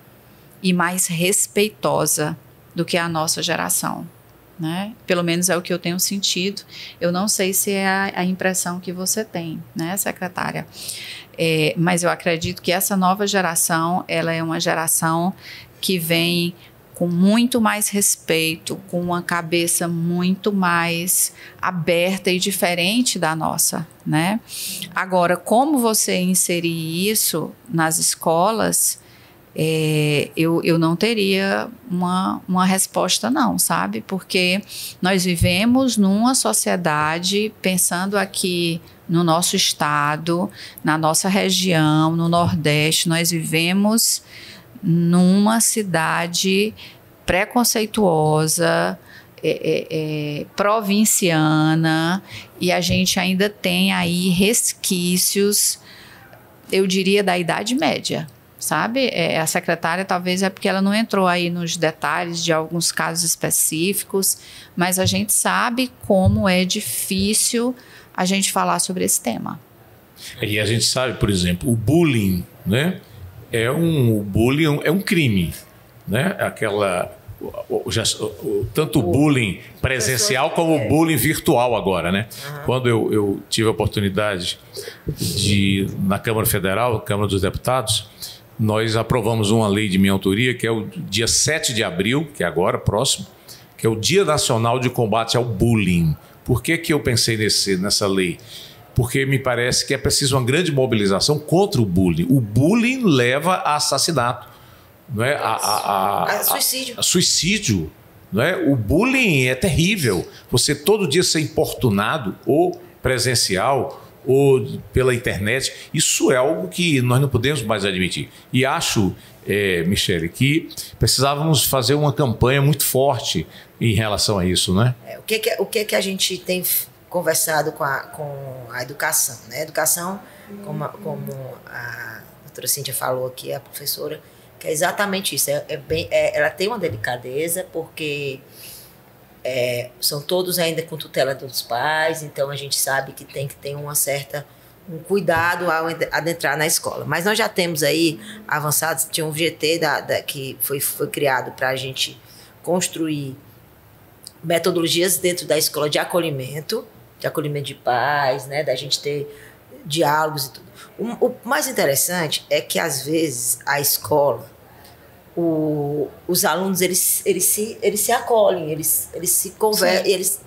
e mais respeitosa do que a nossa geração, né? Pelo menos é o que eu tenho sentido. Eu não sei se é a impressão que você tem, né, secretária? Mas eu acredito que essa nova geração, ela é uma geração que vem com muito mais respeito, com uma cabeça muito mais aberta e diferente da nossa, né? Agora, como você inserir isso nas escolas, eu não teria uma resposta não, sabe? Porque nós vivemos numa sociedade, pensando aqui no nosso estado, na nossa região, no Nordeste, nós vivemos numa cidade preconceituosa, provinciana, e a gente ainda tem aí resquícios, eu diria, da Idade Média. Sabe? A secretária talvez é porque ela não entrou aí nos detalhes de alguns casos específicos, mas a gente sabe como é difícil a gente falar sobre esse tema. E a gente sabe, por exemplo, o bullying, né? O bullying é um crime, né? Tanto o bullying presencial como o bullying virtual agora, né? Quando eu tive a oportunidade na Câmara Federal, Câmara dos Deputados, nós aprovamos uma lei de minha autoria, que é o dia 7 de abril, que é agora, próximo, que é o Dia Nacional de Combate ao Bullying. Por que eu pensei nessa lei? Porque me parece que é preciso uma grande mobilização contra o bullying. O bullying leva a assassinato, não é? A suicídio. A suicídio, não é? O bullying é terrível. Você todo dia ser importunado, ou presencial, ou pela internet, isso é algo que nós não podemos mais admitir. E acho, Michele, que precisávamos fazer uma campanha muito forte em relação a isso, né? O que a gente tem conversado com a educação, né? A educação, como a doutora Cíntia falou aqui, a professora, que é exatamente isso. Ela tem uma delicadeza, porque são todos ainda com tutela dos pais, então a gente sabe que tem que ter um cuidado ao adentrar na escola. Mas nós já temos aí avançados, tinha um GT que foi criado para a gente construir metodologias dentro da escola de acolhimento de pais, né, da gente ter diálogos e tudo. O mais interessante é que, às vezes, a escola, os alunos, eles se acolhem, eles se conversam,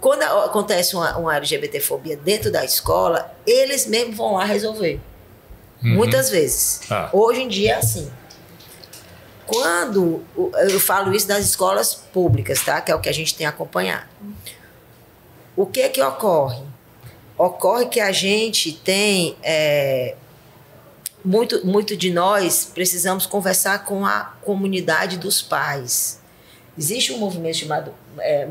quando acontece uma LGBTfobia dentro da escola, eles mesmos vão lá resolver. Muitas vezes. Hoje em dia é assim. Quando eu falo isso das escolas públicas, tá? Que é o que a gente tem acompanhado. O que ocorre? Ocorre que a gente tem... muito de nós precisamos conversar com a comunidade dos pais. Existe um movimento chamado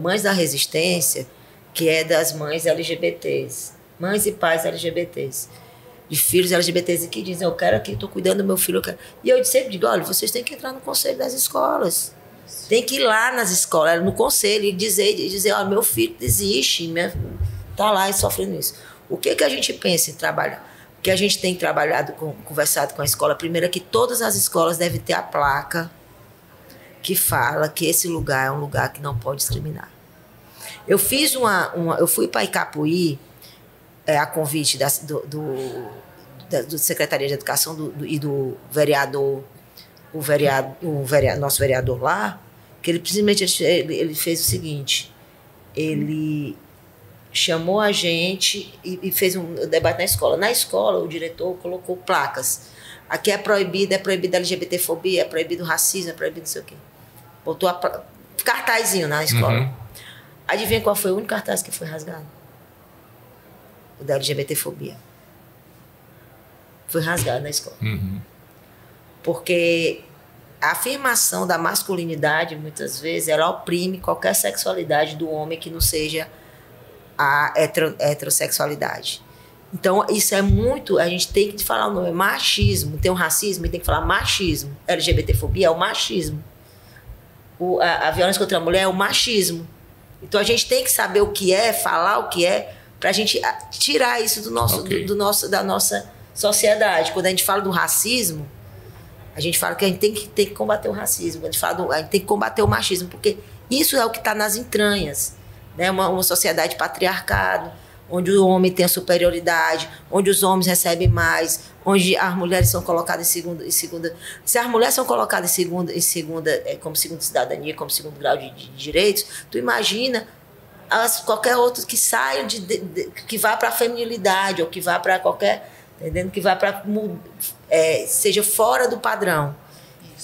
Mães da Resistência, que é das mães LGBTs, mães e pais LGBTs, de filhos LGBTs, que dizem: eu quero aqui, estou cuidando do meu filho. E eu sempre digo: olha, vocês têm que entrar no conselho das escolas. Tem que ir lá nas escolas, no conselho, e dizer: olha, meu filho desiste, está lá e sofrendo isso. O que a gente pensa em trabalhar? O que a gente tem trabalhado, conversado com a escola, primeiro é que todas as escolas devem ter a placa que fala que esse lugar é um lugar que não pode discriminar. Eu fui para Icapuí, a convite da Secretaria de Educação e do vereador, nosso vereador lá, que ele simplesmente ele fez o seguinte: ele chamou a gente e fez um debate na escola. Na escola, o diretor colocou placas. Aqui é proibida a LGBTfobia, é proibido o racismo, é proibido não sei o quê. Botou cartazinho na escola. Adivinha qual foi o único cartaz que foi rasgado? O da LGBTfobia. Foi rasgado na escola. Porque a afirmação da masculinidade, muitas vezes, ela oprime qualquer sexualidade do homem que não seja a heterossexualidade. Então, isso é muito... A gente tem que falar o nome, machismo. Tem o racismo e tem que falar machismo. LGBTfobia é o machismo. A violência contra a mulher é o machismo. Então, a gente tem que saber o que é, falar o que é, para a gente tirar isso da nossa sociedade. Quando a gente fala do racismo, a gente fala que a gente tem que combater o racismo. Quando a gente tem que combater o machismo, porque isso é o que está nas entranhas. Né? Uma sociedade patriarcado, onde o homem tem a superioridade, onde os homens recebem mais, onde as mulheres são colocadas em segunda. Se as mulheres são colocadas em segunda como segunda cidadania, como segundo grau de direitos, tu imagina qualquer outro que saia, que vá para a feminilidade, ou que vá para qualquer... Entendendo? Que vá para... seja fora do padrão.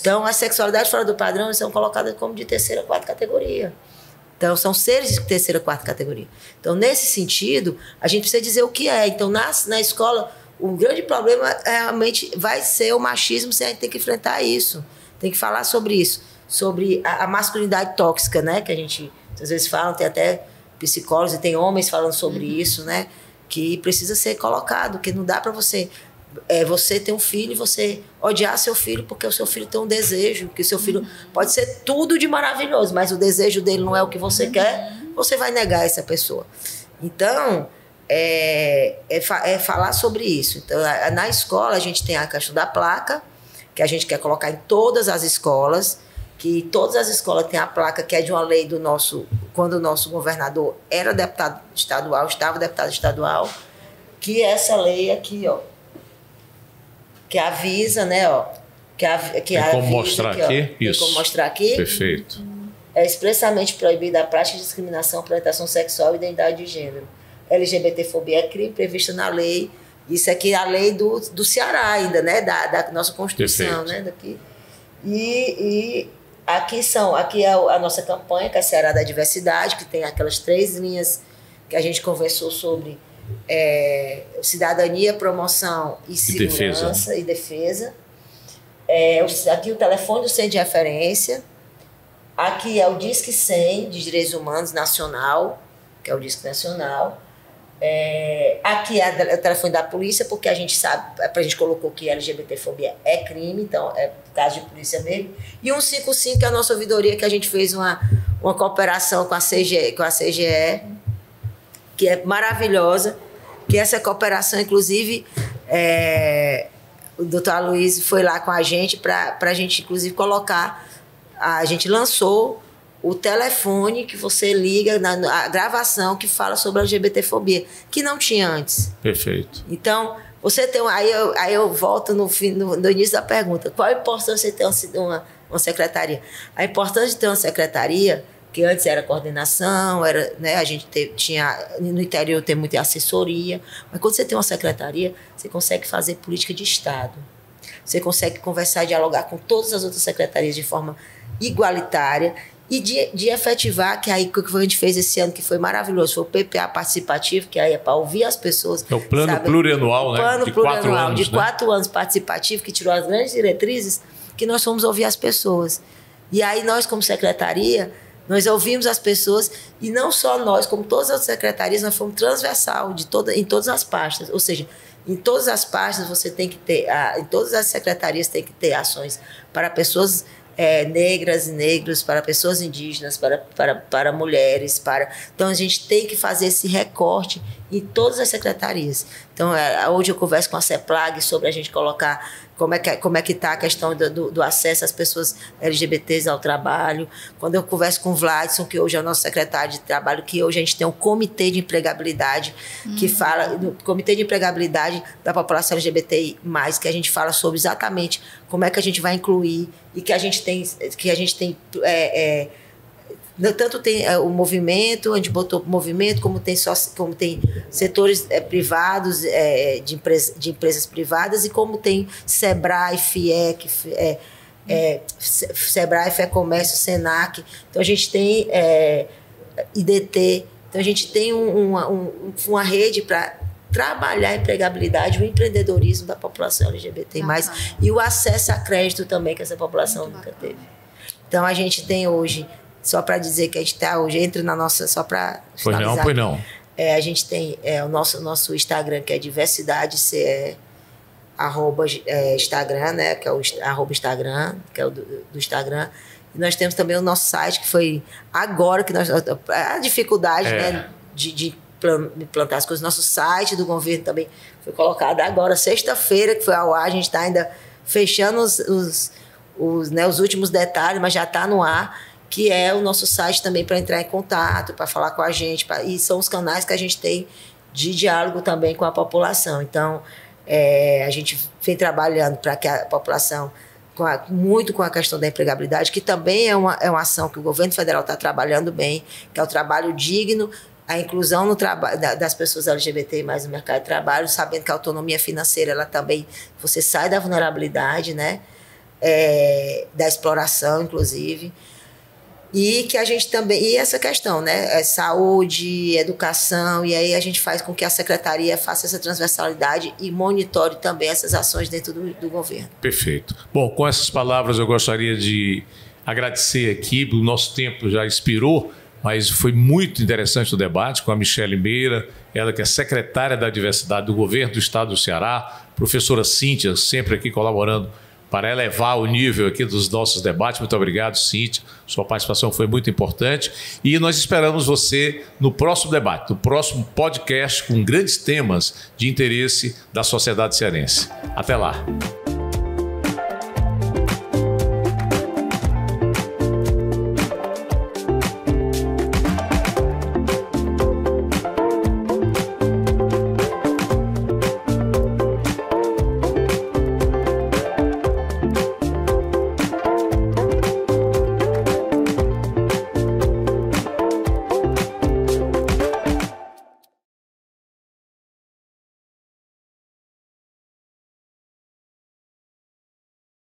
Então, a sexualidade fora do padrão são colocadas como de terceira, quarta categoria. Então, são seres de terceira, quarta categoria. Então, nesse sentido, a gente precisa dizer o que é. Então, na escola, o grande problema realmente vai ser o machismo, se a gente tem que enfrentar isso. Tem que falar sobre isso. Sobre a masculinidade tóxica, né? Que a gente, às vezes, fala, tem até psicólogos e tem homens falando sobre isso, né? Que precisa ser colocado, que não dá para você ter um filho e você odiar seu filho porque o seu filho tem um desejo, que o seu filho pode ser tudo de maravilhoso, mas o desejo dele não é o que você quer, você vai negar essa pessoa. Então, falar sobre isso. Então, na escola, a gente tem a questão da placa, que a gente quer colocar em todas as escolas, que todas as escolas têm a placa, que é de uma lei do nosso... Quando o nosso governador era deputado estadual, estava deputado estadual, que essa lei aqui, ó, que avisa, né, ó, tem como mostrar aqui? Isso. Tem como mostrar aqui? Perfeito. É expressamente proibida a prática de discriminação por orientação sexual e identidade de gênero. LGBTfobia é crime previsto na lei. Isso aqui é a lei do Ceará ainda, né, da nossa Constituição, né, daqui. E aqui é a nossa campanha, que é a Ceará da Diversidade, que tem aquelas 3 linhas que a gente conversou sobre cidadania, promoção e segurança e defesa. Aqui o telefone do centro de referência. Aqui é o Disque 100 de Direitos Humanos Nacional. que é o Disque Nacional. Aqui é o telefone da polícia, porque a gente sabe, a gente colocou que LGBTfobia é crime, então é caso de polícia mesmo. E 155, que é a nossa ouvidoria, que a gente fez uma cooperação com a CGE, que é maravilhosa, que essa cooperação, inclusive, o doutor Aloysio foi lá com a gente para a gente, inclusive, colocar, a gente lançou o telefone que você liga, a gravação que fala sobre a LGBTfobia, que não tinha antes. Perfeito. Então, você tem aí eu volto no início da pergunta. Qual a importância de ter uma secretaria? A importância de ter uma secretaria, que antes era coordenação, né, a gente tinha, no interior tem muita assessoria, mas quando você tem uma secretaria, você consegue fazer política de Estado. Você consegue conversar e dialogar com todas as outras secretarias de forma igualitária, e de efetivar, que aí o que a gente fez esse ano, que foi maravilhoso, foi o PPA participativo, que aí é para ouvir as pessoas. É o plano plurianual, né? Plano plurianual, de 4 anos participativo, que tirou as grandes diretrizes, que nós fomos ouvir as pessoas. E aí nós, como secretaria, nós ouvimos as pessoas, e não só nós, como todas as secretarias, nós fomos transversal em todas as pastas. Ou seja, em todas as pastas você tem que ter, em todas as secretarias tem que ter ações para pessoas negras e negros, para pessoas indígenas, para mulheres, então a gente tem que fazer esse recorte em todas as secretarias. Então hoje eu converso com a CEPLAG sobre a gente colocar como é que está a questão do acesso às pessoas LGBTs ao trabalho. Quando eu converso com o Vladson, que hoje é o nosso secretário de trabalho, que hoje a gente tem um comitê de empregabilidade, que fala, no comitê de empregabilidade da população LGBTI+, que a gente fala sobre exatamente como é que a gente vai incluir, e que a gente tem tanto tem o movimento, a gente botou movimento, como tem setores privados, de empresas privadas, e como tem SEBRAE, FIEC, SEBRAE, FEComércio, SENAC. Então a gente tem IDT, então a gente tem uma rede para trabalhar a empregabilidade, o empreendedorismo da população LGBT+, e o acesso a crédito também, que essa população nunca teve. Então a gente tem hoje, só para dizer que a gente está hoje, entra na nossa, só para finalizar. Pois não. A gente tem o nosso Instagram, que é diversidade, Instagram, né, que é o @Instagram, que é o do Instagram. E nós temos também o nosso site, que foi agora que a dificuldade, né, de implantar as coisas. Nosso site do governo também foi colocado agora, sexta-feira, que foi ao ar. A gente está ainda fechando os últimos detalhes, mas já está no ar, que é o nosso site também para entrar em contato, para falar com a gente, e são os canais que a gente tem de diálogo também com a população. Então, a gente vem trabalhando para que a população, muito com a questão da empregabilidade, que também é uma ação que o governo federal está trabalhando bem, que é o trabalho digno, a inclusão no trabalho das pessoas LGBT mais no mercado de trabalho, sabendo que a autonomia financeira, ela também, você sai da vulnerabilidade, né? Da exploração, inclusive. E que a gente também, e essa questão, né, saúde, educação, e aí a gente faz com que a secretaria faça essa transversalidade e monitore também essas ações dentro do governo. Perfeito. Bom, com essas palavras eu gostaria de agradecer aqui, o nosso tempo já expirou, mas foi muito interessante o debate com a Michele Meira, ela que é secretária da Diversidade do Governo do Estado do Ceará, professora Cíntia, sempre aqui colaborando para elevar o nível aqui dos nossos debates. Muito obrigado, Cíntia. Sua participação foi muito importante. E nós esperamos você no próximo debate, no próximo podcast com grandes temas de interesse da sociedade cearense. Até lá.